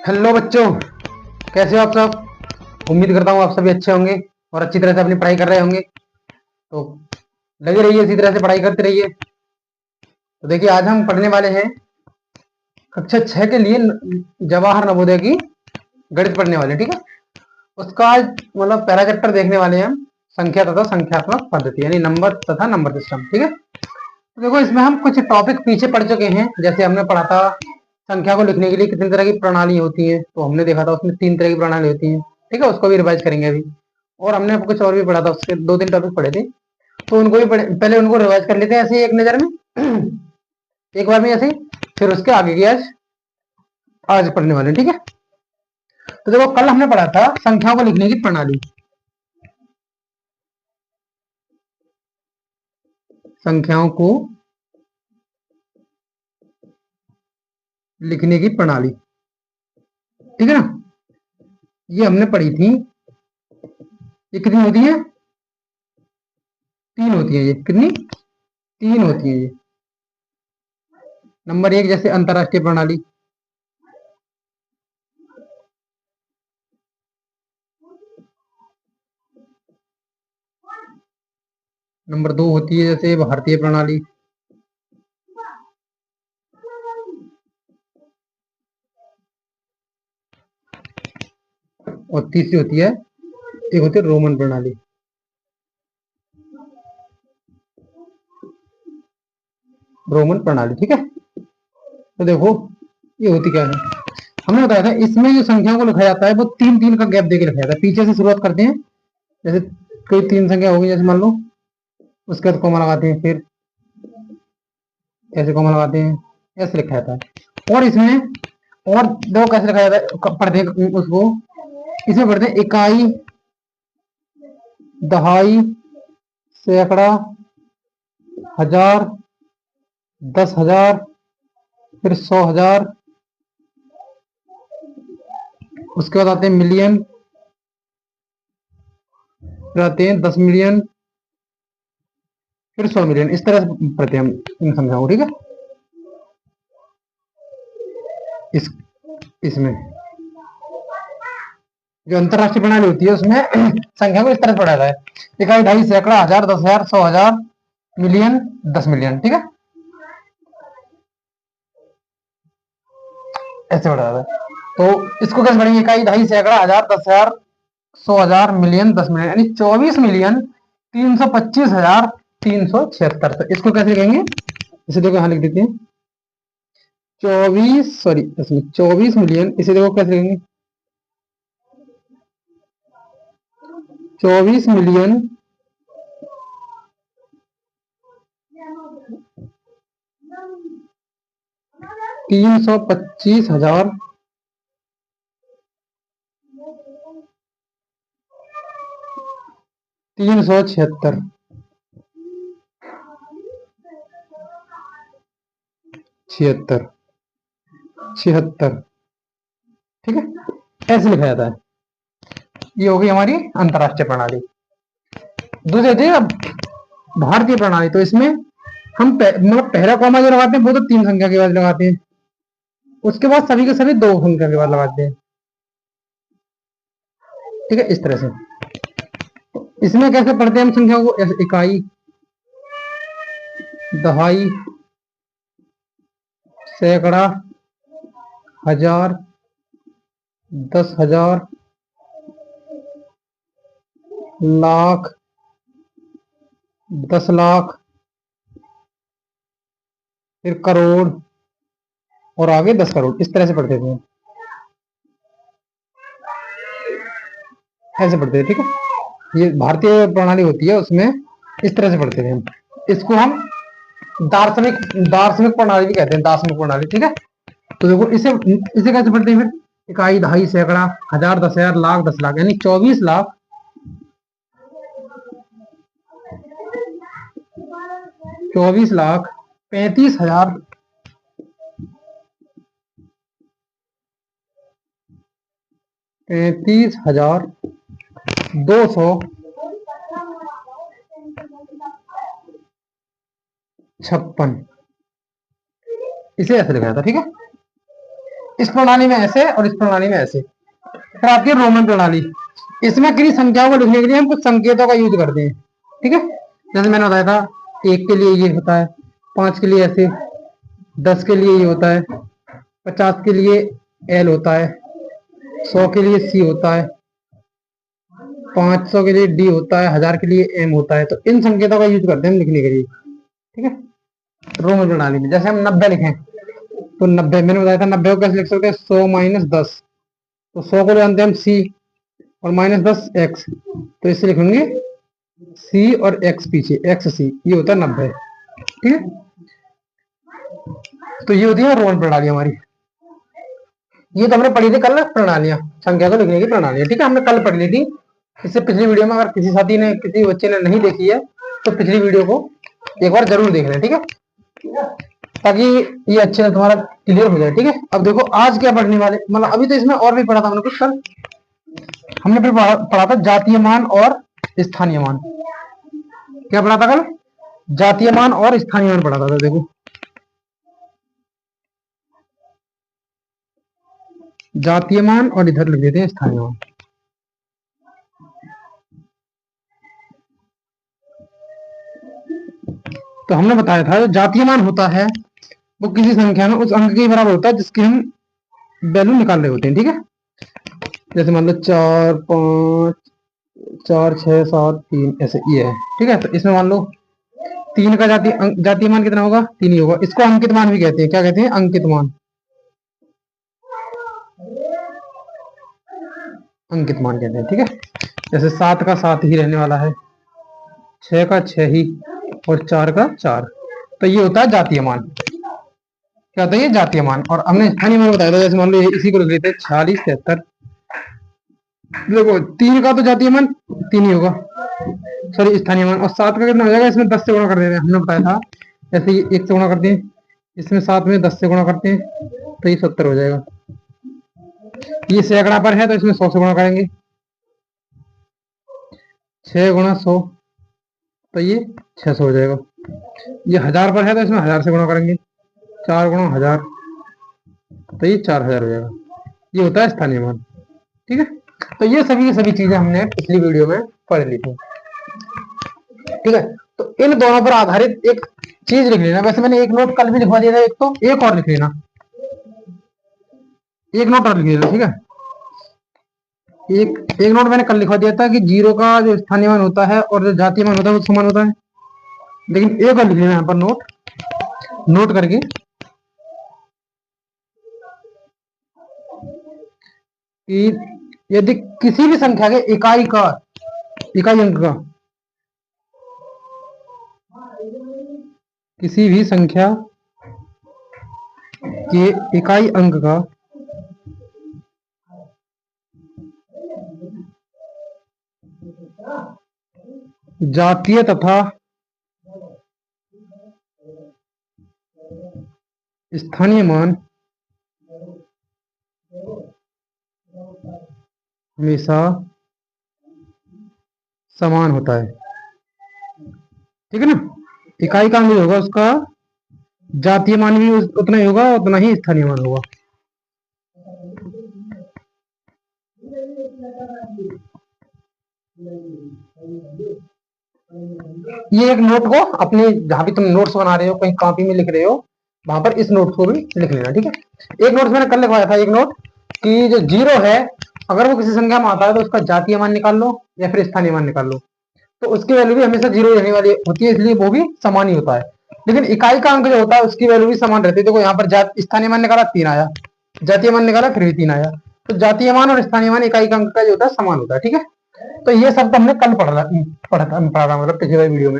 Hello बच्चों, कैसे हो आप सब। उम्मीद करता हूँ आप सभी अच्छे होंगे और अच्छी तरह से अपनी पढ़ाई कर रहे होंगे। तो लगे रहिए, इसी तरह से पढ़ाई करते रहिए। तो देखिए, आज हम पढ़ने वाले हैं कक्षा 6 के लिए जवाहर नवोदय की गणित पढ़ने वाले, ठीक है। उसका आज मतलब पहला चैप्टर देखने वाले हैं हम, संख्या तथा संख्यात्मक पद्धति, यानी नंबर तथा नंबर सिस्टम, ठीक है। तो देखो, इसमें हम कुछ टॉपिक पीछे पढ़ चुके हैं। जैसे हमने पढ़ा था संख्या को लिखने के लिए कितनी तरह की प्रणाली होती है, तो हमने देखा था उसमें 3 तरह की प्रणाली होती है, ठीक है। उसको भी रिवाइज करेंगे अभी। और हमने कुछ और भी पढ़ा था, उसके 2-3 टॉपिक पढ़े थे, तो उनको भी पहले उनको रिवाइज कर लेते हैं ऐसे ही एक नजर में एक बार में ऐसे ही। फिर उसके आगे की आज आज पढ़ने वाले हैं, ठीक है। तो देखो, कल हमने पढ़ा था संख्याओं को लिखने की प्रणाली, संख्याओं को लिखने की प्रणाली, ठीक है ना। ये हमने पढ़ी थी। ये कितनी होती है? 3 होती है। ये कितनी? 3 होती है ये। नंबर 1 जैसे अंतरराष्ट्रीय प्रणाली, नंबर 2 होती है जैसे भारतीय प्रणाली, और तीसरी होती है, एक होती है रोमन प्रणाली। रोमन प्रणाली, ठीक है। तो देखो, ये होती क्या है, हमने बताया था इसमें जो संख्याओं को लिखा जाता है वो 3-3 का गैप देके लिखा जाता है। पीछे से शुरुआत करते हैं। जैसे कोई 3 संख्या होगी, जैसे मान लो, उसके बाद कॉमा लगाते हैं, फिर ऐसे कॉमा लगाते हैं, ऐसे लिखा जाता है। और इसमें और देखो कैसे लिखा जाता है, पढ़ते हैं उसको। इसमें पढ़ते हैं इकाई, दहाई, सैकड़ा, हजार, 10,000, फिर 100,000, उसके बाद आते हैं मिलियन, फिर आते हैं 10 मिलियन, फिर 100 मिलियन। इस तरह से पढ़ते हैं हम इन संख्याओं को, ठीक है। इस इसमें जो अंतरराष्ट्रीय प्रणाली होती है उसमें संख्या को इस तरह से पढ़ा जाता है, इकाई, ढाई, सैकड़ा, हजार, 10,000, 100,000, मिलियन, 10 मिलियन, ठीक है। ऐसे पढ़ा जाता है। तो इसको कैसे पढ़ेंगे? इकाई, ढाई, सैकड़ा, हजार, 10,000, 100,000, मिलियन, 10 मिलियन, यानी 24,325,376। तो इसको कैसे लिखेंगे? इसे देखो, यहाँ लिख देते हैं 24 मिलियन। इसे देखो कैसे लिखेंगे, 24,000,000 325,000 376, 76, 76, ठीक है। ऐसे लिखा जाता है। ये होगी हमारी अंतरराष्ट्रीय प्रणाली। दूसरी होती है भारतीय प्रणाली। तो इसमें हम मतलब पहला कॉमा जो लगाते हैं वो तो 3 संख्या के बाद लगाते हैं, उसके बाद सभी के सभी 2 संख्या के बाद लगाते हैं, ठीक है। इस तरह से इसमें कैसे पढ़ते हैं हम संख्याओं को? ऐसे इकाई, दहाई, सैकड़ा, हजार, 10,000, लाख, 10 लाख, फिर करोड़, और आगे 10 करोड़। इस तरह से पढ़ते थे, ऐसे पढ़ते थे, ठीक है। ये भारतीय प्रणाली होती है, उसमें इस तरह से पढ़ते थे हम। इसको हम दार्शनिक दार्शनिक प्रणाली भी कहते हैं, दार्शनिक प्रणाली, ठीक है। तो देखो, इसे इसे कैसे पढ़ते हैं फिर? इकाई, दहाई, सैकड़ा, हजार, 10,000, लाख, 10 लाख, यानी 24,00,000, 24,00,000, 35,000, 35,256। इसे ऐसे लिखा था, ठीक है। इस प्रणाली में ऐसे और इस प्रणाली में ऐसे। फिर आपकी रोमन प्रणाली, इसमें किसी संख्याओं को लिखने के लिए हम कुछ संकेतों का यूज करते हैं, ठीक है। जैसे मैंने बताया था, 1 के लिए ये होता है, 5 के लिए ऐसे, 10 के लिए ये होता है, 50 के लिए एल होता है, 100 के लिए सी होता है, 500 के लिए डी होता है, 1000 के लिए एम होता है। तो इन संकेतों का यूज करते हैं हम लिखने के लिए, ठीक है। रोमन प्रणाली में जैसे हम 90 लिखें तो 90, मैंने बताया था 90 को कैसे लिख सकते हैं, 100 माइनस 10, तो 100 को जानते हैं हम सी और माइनस 10 एक्स, तो इसे लिखेंगे सी और एक्स पीछे, एक्स सी, ये होता है 90, ठीक है। तो ये होती है रोमन प्रणाली हमारी। ये तो हमने पढ़ी थी कल प्रणालियां, संख्या को लिखने की प्रणालियां, ठीक है, हमने कल पढ़ ली थी। इससे पिछली वीडियो में अगर किसी साथी ने, किसी बच्चे ने नहीं देखी है तो पिछली वीडियो को एक बार जरूर देख लें, ठीक है, ताकि ये अच्छे से तुम्हारा क्लियर हो जाए, ठीक है। अब देखो आज क्या पढ़ने वाले, मतलब अभी तो इसमें और भी पढ़ा था हमने कुछ कल, हमने फिर पढ़ा था जातीय मान और स्थानीय मान। क्या पढ़ा था कल? जातीय मान और स्थानीय मान पढ़ा था। तो देखो जातीय मान और इधर लिख देते हैं स्थानीय मान। तो हमने बताया था जो जातीय मान होता है वो किसी संख्या में उस अंक के बराबर होता है जिसकी हम वैल्यू निकाल रहे होते हैं, ठीक है। जैसे मान लो 4 5 4 6 7 3 ऐसे ये है, ठीक है। तो इसमें मान लो 3 का जातीय मान कितना होगा? 3 ही होगा। इसको अंकित मान भी कहते हैं। क्या कहते हैं? अंकित मान। अंकित मान कहते हैं, ठीक है। जैसे 7 का 7 ही रहने वाला है, 6 का 6 ही और 4 का 4। तो ये होता है जातीय मान। क्या होता है? ये जातीय मान। और हमने स्थानीय मान बताया था, जैसे मान लो इसी को लिख लेते हैं 46 73। देखो 3 का तो जातीय मान 3 ही होगा, सॉरी स्थानीय मान। और 7 का कितना हो जाएगा? इसमें 10 से गुणा कर देते हैं, हमने बताया था। ऐसे ही 1 से गुणा करते हैं, इसमें 7 में 10 से गुणा करते हैं तो ये 70 हो जाएगा। ये सैकड़ा पर है तो इसमें 100 से गुणा करेंगे, 6 गुणा 100 तो ये 600 हो जाएगा। ये 1000 पर है तो इसमें 1000 से गुणा करेंगे, 4 गुणा 1000 तो ये 4000 हो जाएगा। ये होता है स्थानीय मान, ठीक है। तो ये सभी चीजें हमने पिछली वीडियो में पढ़ ली थी, ठीक है। तो इन दोनों पर आधारित एक चीज लिख लेना। वैसे मैंने एक नोट कल भी लिखवा दिया था, एक तो एक और लिख लेना, एक नोट और लिख लेना, ठीक है। एक नोट मैंने कल लिखवा दिया था कि 0 का जो स्थानीय मान होता है और जो जातीय मान होता है वो समान होता है। लेकिन एक और लिख लेना यहाँ पर नोट करके कि यदि किसी भी संख्या के इकाई अंक का, किसी भी संख्या के इकाई अंक का जातीय तथा स्थानीय मान हमेशा समान होता है, ठीक है ना। इकाई का अंक होगा उसका जातीय मान भी उतना ही होगा, उतना ही स्थानीय मान होगा। ये एक नोट को अपने जहां भी तुम नोट्स बना रहे हो, कहीं कॉपी में लिख रहे हो, वहां पर इस नोट को भी लिख लेना, ठीक है। एक नोट मैंने कल लिखवाया था, एक नोट कि जो 0 है अगर वो किसी संख्या में आता है तो उसका जातीय मान निकाल लो या फिर स्थानीय मान निकाल लो, तो उसकी वैल्यू भी हमेशा 0 रहने वाली होती है, इसलिए वो भी समान ही होता है। लेकिन इकाई का अंक जो होता है उसकी वैल्यू भी समान रहती है। देखो यहाँ पर स्थानीय मान निकाला 3 आया, जातीय मान निकाला फिर भी 3 आया। तो जातीय मान और स्थानीय मान इकाई का अंक का जो होता है समान होता है, ठीक है। तो ये सब तो हमने कल पढ़ा था मतलब पिछले वीडियो में।